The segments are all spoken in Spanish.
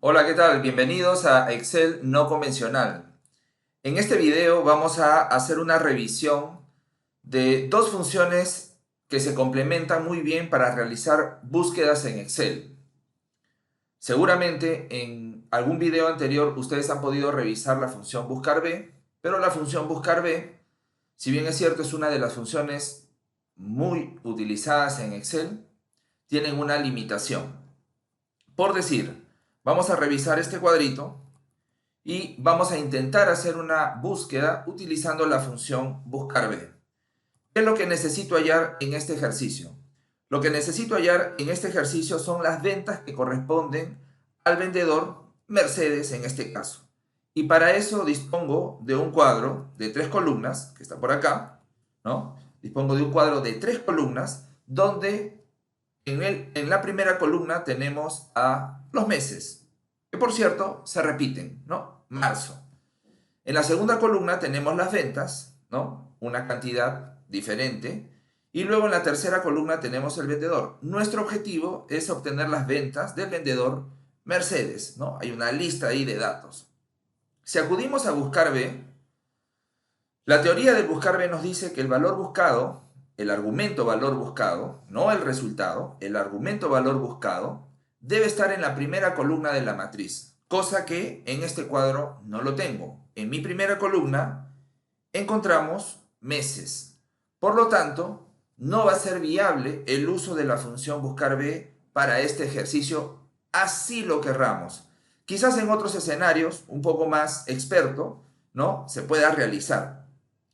Hola, ¿qué tal? Bienvenidos a Excel no convencional. En este video vamos a hacer una revisión de dos funciones que se complementan muy bien para realizar búsquedas en Excel. Seguramente en algún video anterior ustedes han podido revisar la función buscar B, pero la función buscar B, si bien es cierto, es una de las funciones muy utilizadas en Excel, tienen una limitación. Por decir, vamos a revisar este cuadrito y vamos a intentar hacer una búsqueda utilizando la función buscar B. ¿Qué es lo que necesito hallar en este ejercicio? Lo que necesito hallar en este ejercicio son las ventas que corresponden al vendedor Mercedes en este caso. Y para eso dispongo de un cuadro de 3 columnas, que está por acá, ¿no? Dispongo de un cuadro de 3 columnas donde en la primera columna tenemos a los meses, que por cierto se repiten, ¿no? Marzo. En la segunda columna tenemos las ventas, ¿no? Una cantidad diferente. Y luego en la tercera columna tenemos el vendedor. Nuestro objetivo es obtener las ventas del vendedor Mercedes, ¿no? Hay una lista ahí de datos. Si acudimos a buscar B, la teoría del buscar B nos dice que el valor buscado, el argumento valor buscado, no el resultado, el argumento valor buscado, debe estar en la primera columna de la matriz, cosa que en este cuadro no lo tengo. En mi primera columna encontramos meses. Por lo tanto, no va a ser viable el uso de la función buscar B para este ejercicio, así lo querramos. Quizás en otros escenarios, un poco más experto, ¿no? Se pueda realizar.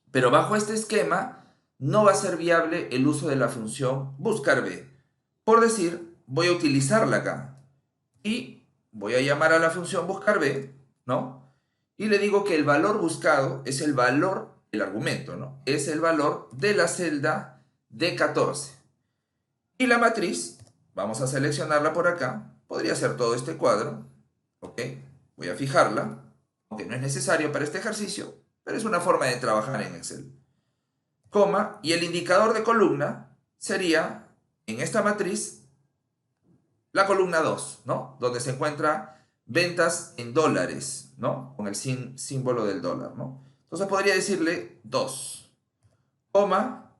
Pero bajo este esquema no va a ser viable el uso de la función buscar B. Por decir, voy a utilizarla acá y voy a llamar a la función buscar B, ¿no? Y le digo que el valor buscado es el valor, el argumento, ¿no? Es el valor de la celda D14. Y la matriz, vamos a seleccionarla por acá, podría ser todo este cuadro, ¿ok? Voy a fijarla, aunque no es necesario para este ejercicio, pero es una forma de trabajar en Excel. Coma, y el indicador de columna sería, en esta matriz, la columna 2, ¿no? Donde se encuentra ventas en dólares, ¿no? Con el símbolo del dólar, ¿no? Entonces podría decirle 2, coma,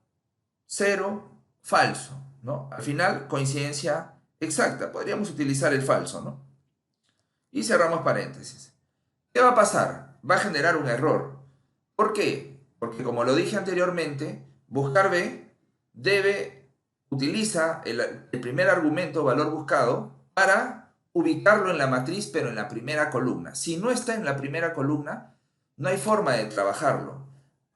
0, falso, ¿no? Al final, coincidencia exacta. Podríamos utilizar el falso, ¿no? Y cerramos paréntesis. ¿Qué va a pasar? Va a generar un error. ¿Por qué? Porque como lo dije anteriormente, buscar B utiliza el primer argumento, valor buscado, para ubicarlo en la matriz, pero en la primera columna. Si no está en la primera columna, no hay forma de trabajarlo.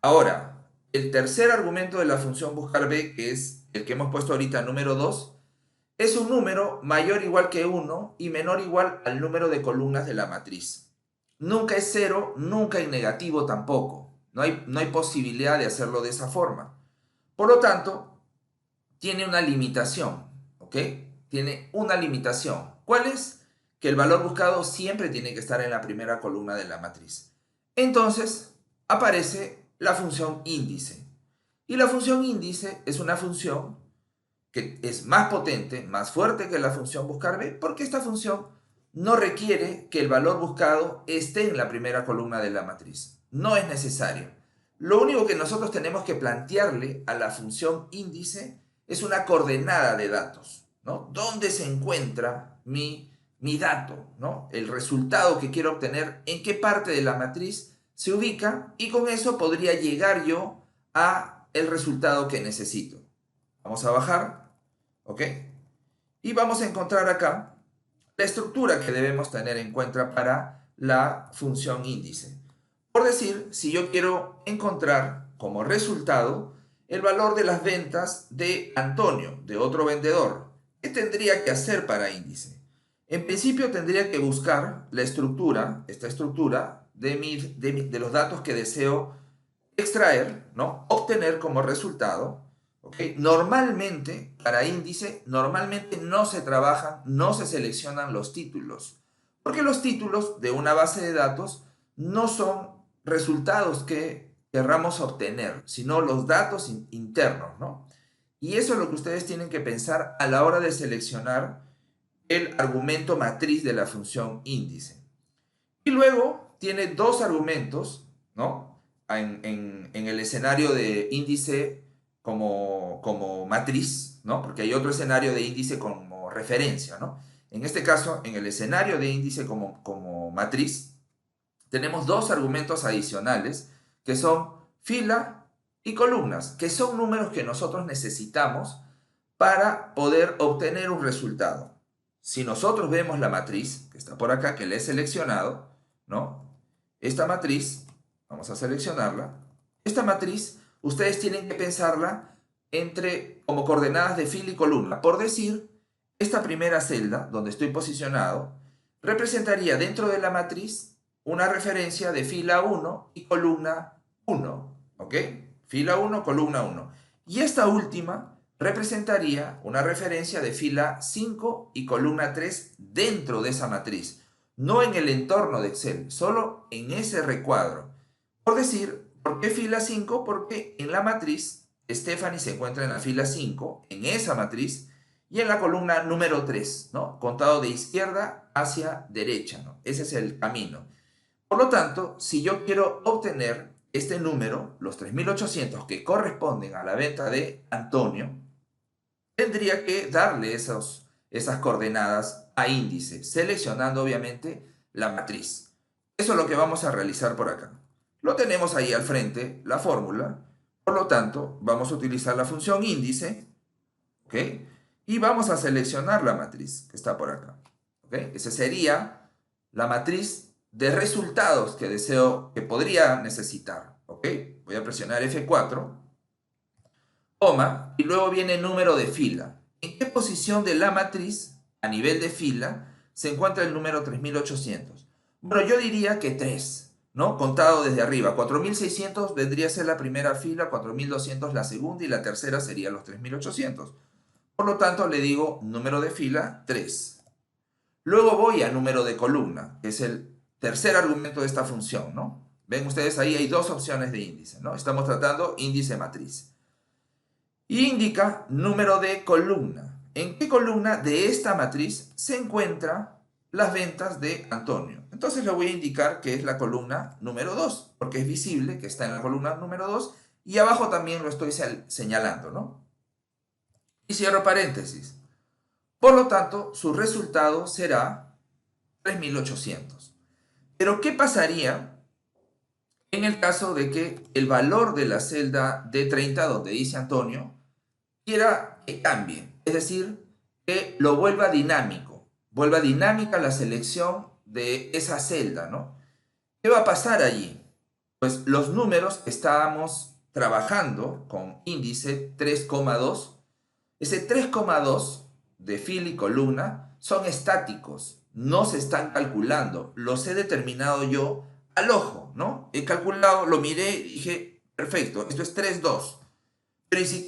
Ahora, el tercer argumento de la función buscar B, que es el que hemos puesto ahorita, número 2, es un número mayor o igual que 1 y menor o igual al número de columnas de la matriz. Nunca es 0, nunca es negativo tampoco. No hay posibilidad de hacerlo de esa forma. Por lo tanto, tiene una limitación, ¿ok? Tiene una limitación. ¿Cuál es? Que el valor buscado siempre tiene que estar en la primera columna de la matriz. Entonces, aparece la función índice. Y la función índice es una función que es más potente, más fuerte que la función buscar B, porque esta función no requiere que el valor buscado esté en la primera columna de la matriz. No es necesario. Lo único que nosotros tenemos que plantearle a la función índice es una coordenada de datos, ¿no? ¿Dónde se encuentra mi dato, ¿no? El resultado que quiero obtener, en qué parte de la matriz se ubica, y con eso podría llegar yo a el resultado que necesito. Vamos a bajar, ¿ok? Y vamos a encontrar acá la estructura que debemos tener en cuenta para la función índice. Por decir, si yo quiero encontrar como resultado el valor de las ventas de Antonio, de otro vendedor, ¿qué tendría que hacer para índice? En principio tendría que buscar la estructura, esta estructura de los datos que deseo extraer, ¿no? Obtener como resultado, ¿ok? Normalmente, para índice, normalmente no se trabajan, no se seleccionan los títulos, porque los títulos de una base de datos no son resultados que querramos obtener, sino los datos internos, ¿no? Y eso es lo que ustedes tienen que pensar a la hora de seleccionar el argumento matriz de la función índice. Y luego tiene dos argumentos, ¿no? En el escenario de índice como matriz, ¿no? Porque hay otro escenario de índice como referencia, ¿no? En este caso, en el escenario de índice como matriz, tenemos dos argumentos adicionales que son fila y columnas, que son números que nosotros necesitamos para poder obtener un resultado. Si nosotros vemos la matriz, que está por acá, que le he seleccionado, ¿no? Esta matriz, vamos a seleccionarla. Esta matriz, ustedes tienen que pensarla como coordenadas de fila y columna. Por decir, esta primera celda, donde estoy posicionado, representaría dentro de la matriz una referencia de fila 1 y columna 1, ¿ok? Fila 1, columna 1. Y esta última representaría una referencia de fila 5 y columna 3 dentro de esa matriz, no en el entorno de Excel, solo en ese recuadro. Por decir, ¿por qué fila 5? Porque en la matriz Stephanie se encuentra en la fila 5, en esa matriz, y en la columna número 3, ¿no? Contado de izquierda hacia derecha, ¿no? Ese es el camino. Por lo tanto, si yo quiero obtener este número, los 3.800 que corresponden a la venta de Antonio, tendría que darle esas coordenadas a índice, seleccionando obviamente la matriz. Eso es lo que vamos a realizar por acá. Lo tenemos ahí al frente, la fórmula. Por lo tanto, vamos a utilizar la función índice, ¿ok? Y vamos a seleccionar la matriz que está por acá, ¿ok? Esa sería la matriz de resultados que podría necesitar, ¿ok? Voy a presionar F4, coma, y luego viene el número de fila. ¿En qué posición de la matriz, a nivel de fila, se encuentra el número 3.800? Bueno, yo diría que 3, ¿no? Contado desde arriba. 4.600 vendría a ser la primera fila, 4.200 la segunda y la tercera sería los 3.800. Por lo tanto, le digo número de fila 3. Luego voy a número de columna, que es el tercer argumento de esta función, ¿no? Ven ustedes ahí hay dos opciones de índice, ¿no? Estamos tratando índice matriz. Y indica número de columna. ¿En qué columna de esta matriz se encuentran las ventas de Antonio? Entonces le voy a indicar que es la columna número 2, porque es visible que está en la columna número 2 y abajo también lo estoy señalando, ¿no? Y cierro paréntesis. Por lo tanto, su resultado será 3.800. Pero, ¿qué pasaría en el caso de que el valor de la celda D30, donde dice Antonio, quiera que cambie? Es decir, que lo vuelva dinámico, vuelva dinámica la selección de esa celda, ¿no? ¿Qué va a pasar allí? Pues los números que estábamos trabajando con índice 3,2, ese 3,2 de fila y columna son estáticos, no se están calculando, los he determinado yo al ojo, ¿no? He calculado, lo miré y dije, perfecto, esto es 3,2. Pero si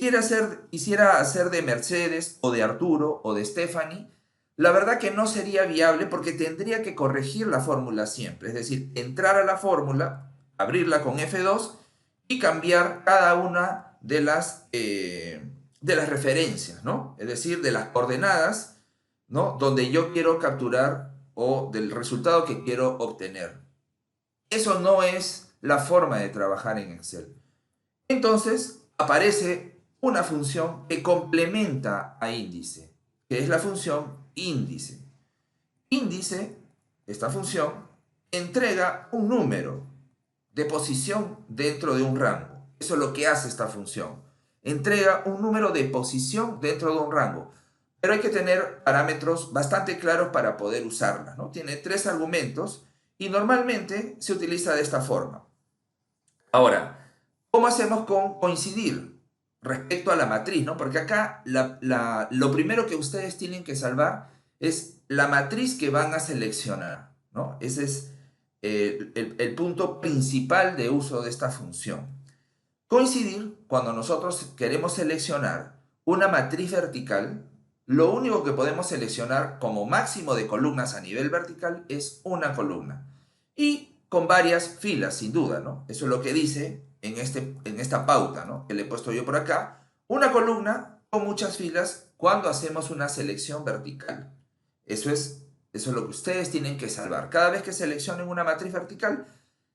quisiera hacer de Mercedes o de Arturo o de Stephanie, la verdad que no sería viable porque tendría que corregir la fórmula siempre. Es decir, entrar a la fórmula, abrirla con F2 y cambiar cada una de las referencias, ¿no? Es decir, de las coordenadas, ¿no? Donde yo quiero capturar o del resultado que quiero obtener. Eso no es la forma de trabajar en Excel. Entonces, aparece una función que complementa a índice, que es la función índice. Índice, esta función, entrega un número de posición dentro de un rango. Eso es lo que hace esta función. Entrega un número de posición dentro de un rango. Pero hay que tener parámetros bastante claros para poder usarla, ¿no? Tiene 3 argumentos y normalmente se utiliza de esta forma. Ahora, ¿cómo hacemos con coincidir respecto a la matriz, ¿no? Porque acá lo primero que ustedes tienen que salvar es la matriz que van a seleccionar, ¿no? Ese es el punto principal de uso de esta función. Coincidir, cuando nosotros queremos seleccionar una matriz vertical, lo único que podemos seleccionar como máximo de columnas a nivel vertical es una columna. Y con varias filas, sin duda, ¿no? Eso es lo que dice en esta pauta, ¿no? Que le he puesto yo por acá. Una columna con muchas filas cuando hacemos una selección vertical. Eso es lo que ustedes tienen que salvar. Cada vez que seleccionen una matriz vertical,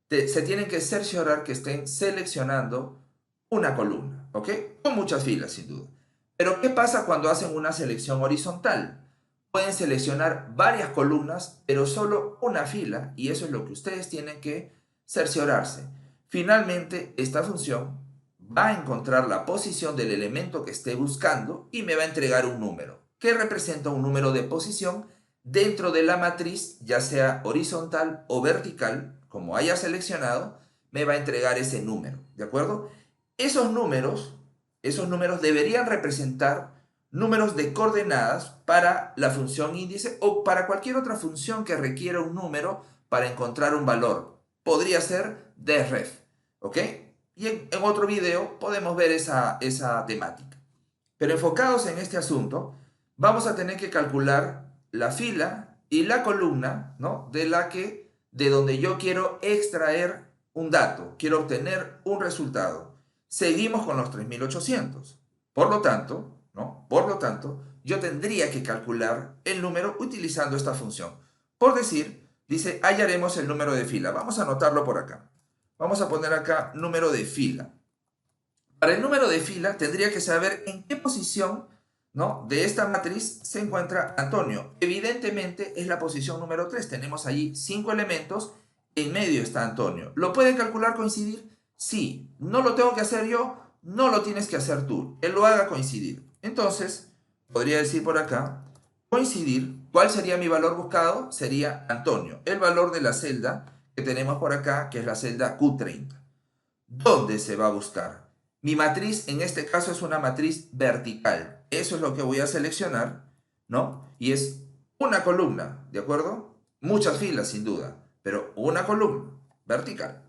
se tienen que cerciorar que estén seleccionando una columna, ¿ok? Con muchas filas, sin duda. Pero, ¿qué pasa cuando hacen una selección horizontal? Pueden seleccionar varias columnas, pero solo una fila, y eso es lo que ustedes tienen que cerciorarse. Finalmente, esta función va a encontrar la posición del elemento que esté buscando y me va a entregar un número, que representa un número de posición dentro de la matriz, ya sea horizontal o vertical, como haya seleccionado, me va a entregar ese número, ¿de acuerdo? Esos números, esos números deberían representar números de coordenadas para la función índice o para cualquier otra función que requiera un número para encontrar un valor. Podría ser DREF, ¿ok? Y en otro video podemos ver esa temática. Pero enfocados en este asunto, vamos a tener que calcular la fila y la columna, ¿no? De donde yo quiero extraer un dato, quiero obtener un resultado. Seguimos con los 3800. Por lo tanto, ¿no? Por lo tanto, yo tendría que calcular el número utilizando esta función. Por decir, dice, hallaremos el número de fila. Vamos a anotarlo por acá. Vamos a poner acá número de fila. Para el número de fila tendría que saber en qué posición, ¿no?, de esta matriz se encuentra Antonio. Evidentemente es la posición número 3. Tenemos allí 5 elementos. En medio está Antonio. ¿Lo pueden calcular coincidir? Sí. ¿No lo tengo que hacer yo? No lo tienes que hacer tú. Él lo haga coincidir. Entonces, podría decir por acá, coincidir. ¿Cuál sería mi valor buscado? Sería Antonio. El valor de la celda que tenemos por acá, que es la celda Q30. ¿Dónde se va a buscar? Mi matriz en este caso es una matriz vertical. Eso es lo que voy a seleccionar, ¿no? Y es una columna, ¿de acuerdo? Muchas filas, sin duda, pero una columna vertical.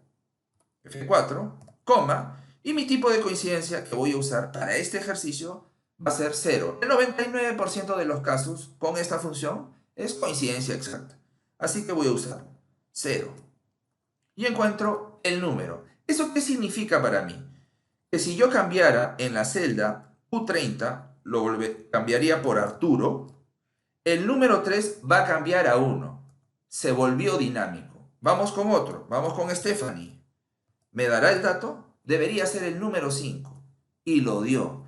F4, coma, y mi tipo de coincidencia que voy a usar para este ejercicio va a ser 0. El 99% de los casos con esta función es coincidencia exacta. Así que voy a usar 0. Y encuentro el número. ¿Eso qué significa para mí? Que si yo cambiara en la celda Q30, cambiaría por Arturo, el número 3 va a cambiar a 1. Se volvió dinámico. Vamos con otro, vamos con Stephanie. ¿Me dará el dato? Debería ser el número 5. Y lo dio.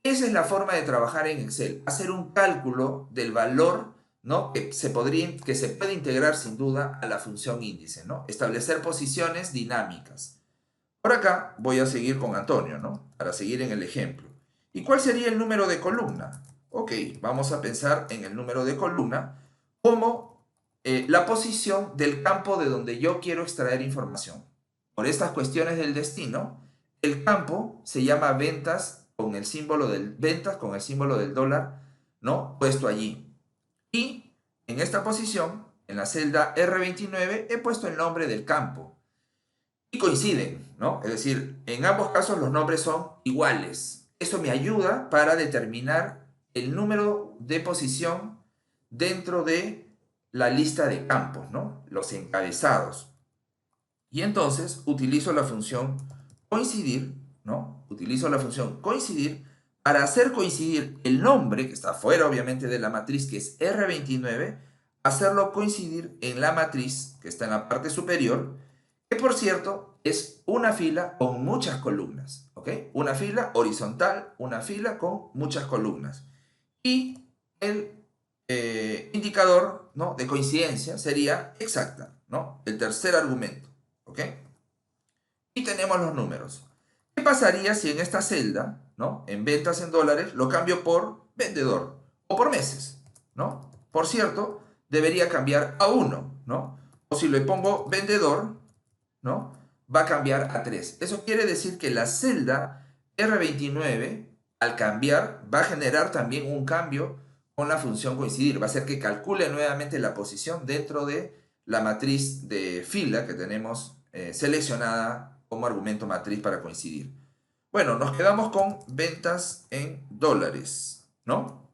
Esa es la forma de trabajar en Excel. Hacer un cálculo del valor, ¿no?, que se puede integrar sin duda a la función índice, ¿no? Establecer posiciones dinámicas. Por acá voy a seguir con Antonio, ¿no? Para seguir en el ejemplo. ¿Y cuál sería el número de columna? Ok, vamos a pensar en el número de columna como la posición del campo de donde yo quiero extraer información. Por estas cuestiones del destino, el campo se llama ventas con el símbolo del dólar, ¿no?, puesto allí. Y en esta posición, en la celda R29, he puesto el nombre del campo. Y coinciden, ¿no? Es decir, en ambos casos los nombres son iguales. Eso me ayuda para determinar el número de posición dentro de la lista de campos, ¿no? Los encabezados. Y entonces utilizo la función coincidir, ¿no? Utilizo la función coincidir para hacer coincidir el nombre, que está fuera obviamente de la matriz, que es R29, hacerlo coincidir en la matriz, que está en la parte superior, que por cierto es una fila con muchas columnas, ¿ok? Una fila horizontal, una fila con muchas columnas. Y el indicador, ¿no?, de coincidencia sería exacta, ¿no? El tercer argumento, ¿ok? Y tenemos los números. ¿Qué pasaría si en esta celda, ¿no?, en ventas en dólares, lo cambio por vendedor o por meses, ¿no? Por cierto, debería cambiar a 1, ¿no? O si le pongo vendedor, ¿no?, va a cambiar a 3. Eso quiere decir que la celda R29, al cambiar, va a generar también un cambio con la función coincidir. Va a hacer que calcule nuevamente la posición dentro de la matriz de fila que tenemos seleccionada como argumento matriz para coincidir. Bueno, nos quedamos con ventas en dólares, ¿no?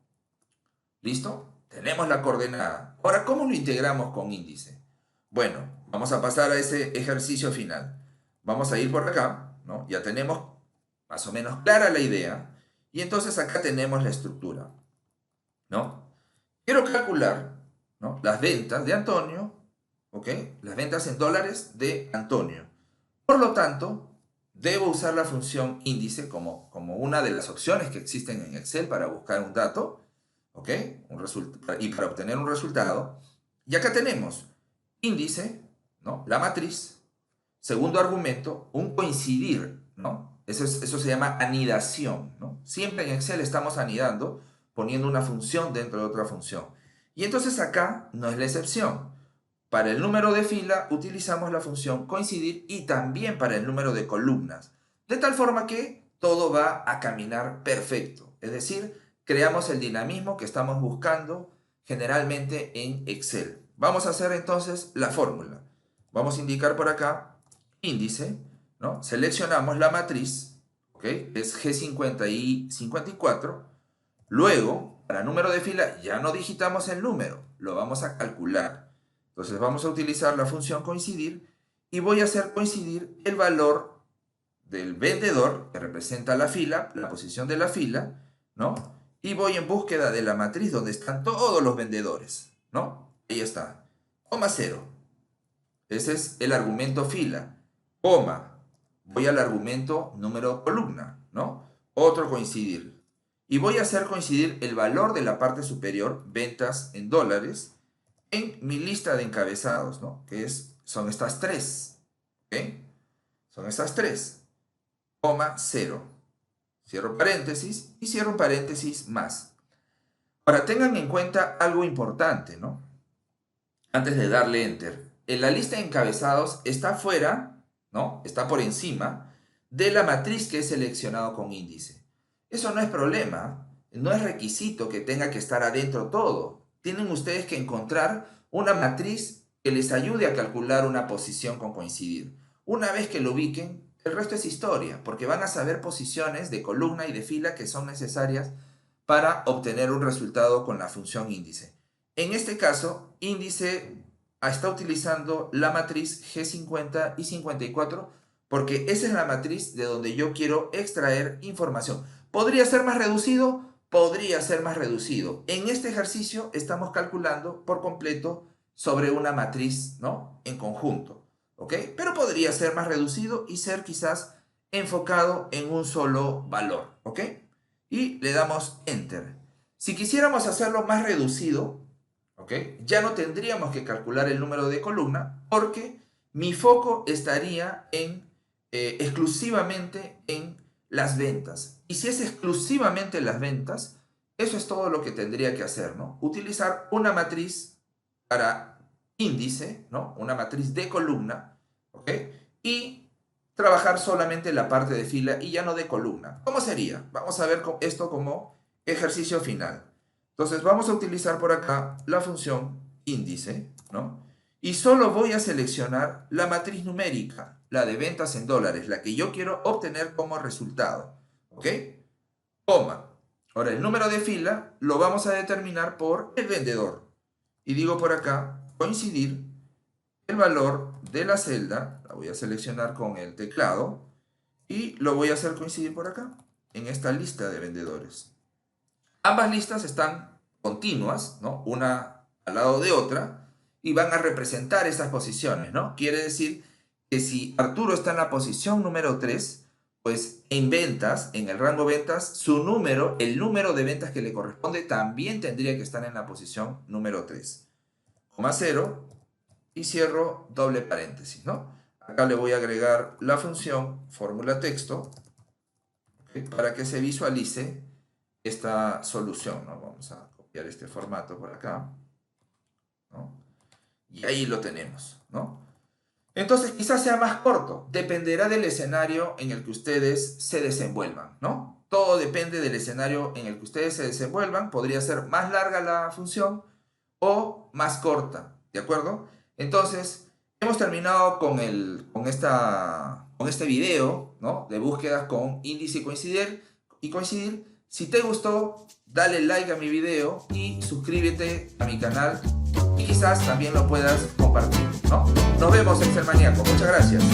¿Listo? Tenemos la coordenada. Ahora, ¿cómo lo integramos con índice? Bueno, vamos a pasar a ese ejercicio final. Vamos a ir por acá, ¿no? Ya tenemos más o menos clara la idea. Y entonces acá tenemos la estructura, ¿no? Quiero calcular ¿no? Las ventas de Antonio, ¿ok? Las ventas en dólares de Antonio. Por lo tanto, debo usar la función índice como una de las opciones que existen en Excel para buscar un dato, ¿ok? Y para obtener un resultado. Y acá tenemos índice, ¿no? La matriz, segundo argumento, un coincidir, ¿no? Eso se llama anidación, ¿no? Siempre en Excel estamos anidando, poniendo una función dentro de otra función. Y entonces acá no es la excepción. Para el número de fila utilizamos la función coincidir y también para el número de columnas. De tal forma que todo va a caminar perfecto. Es decir, creamos el dinamismo que estamos buscando generalmente en Excel. Vamos a hacer entonces la fórmula. Vamos a indicar por acá índice, ¿no? Seleccionamos la matriz, ¿ok? Es G50 y 54. Luego, para número de fila ya no digitamos el número, lo vamos a calcular. Entonces vamos a utilizar la función coincidir y voy a hacer coincidir el valor del vendedor, que representa la fila, la posición de la fila, ¿no? Y voy en búsqueda de la matriz donde están todos los vendedores, ¿no? Ahí está, coma 0. Ese es el argumento fila, coma. Voy al argumento número columna, ¿no? Otro coincidir. Y voy a hacer coincidir el valor de la parte superior, ventas en dólares, en mi lista de encabezados, ¿no? Son estas tres, ¿ok? Son estas tres, coma 0. Cierro paréntesis y cierro paréntesis más. Ahora, tengan en cuenta algo importante, ¿no? Antes de darle Enter. En la lista de encabezados está fuera, ¿no? Está por encima de la matriz que he seleccionado con índice. Eso no es problema, no es requisito que tenga que estar adentro todo. Tienen ustedes que encontrar una matriz que les ayude a calcular una posición con coincidir. Una vez que lo ubiquen, el resto es historia, porque van a saber posiciones de columna y de fila que son necesarias para obtener un resultado con la función índice. En este caso, índice está utilizando la matriz G50 y 54 porque esa es la matriz de donde yo quiero extraer información. ¿Podría ser más reducido? Podría ser más reducido. En este ejercicio estamos calculando por completo sobre una matriz, ¿no? En conjunto, ¿ok? Pero podría ser más reducido y ser quizás enfocado en un solo valor, ¿ok? Y le damos Enter. Si quisiéramos hacerlo más reducido, ¿ok? Ya no tendríamos que calcular el número de columna porque mi foco estaría exclusivamente en las ventas. Y si es exclusivamente las ventas, eso es todo lo que tendría que hacer, ¿no? Utilizar una matriz para índice, ¿no? Una matriz de columna, ¿ok? Y trabajar solamente la parte de fila y ya no de columna. ¿Cómo sería? Vamos a ver esto como ejercicio final. Entonces vamos a utilizar por acá la función índice, ¿no? Y solo voy a seleccionar la matriz numérica, la de ventas en dólares, la que yo quiero obtener como resultado, ¿ok? Coma. Ahora el número de fila lo vamos a determinar por el vendedor. Y digo por acá, coincidir el valor de la celda, la voy a seleccionar con el teclado, y lo voy a hacer coincidir por acá, en esta lista de vendedores. Ambas listas están continuas, ¿no? Una al lado de otra, y van a representar esas posiciones, ¿no? Quiere decir que si Arturo está en la posición número 3, pues en ventas, en el rango ventas, su número, el número de ventas que le corresponde, también tendría que estar en la posición número 3. Coma 0, y cierro doble paréntesis, ¿no? Acá le voy a agregar la función fórmula texto, ¿okay? Para que se visualice esta solución, ¿no? Vamos a copiar este formato por acá, ¿no? Y ahí lo tenemos, ¿no? Entonces quizás sea más corto, dependerá del escenario en el que ustedes se desenvuelvan, ¿no? Todo depende del escenario en el que ustedes se desenvuelvan, podría ser más larga la función o más corta, ¿de acuerdo? Entonces, hemos terminado con este video, ¿no? De búsquedas con índice y coincidir. Si te gustó, dale like a mi video y suscríbete a mi canal y quizás también lo puedas compartir, ¿no? Nos vemos en Ser Maníaco. Muchas gracias.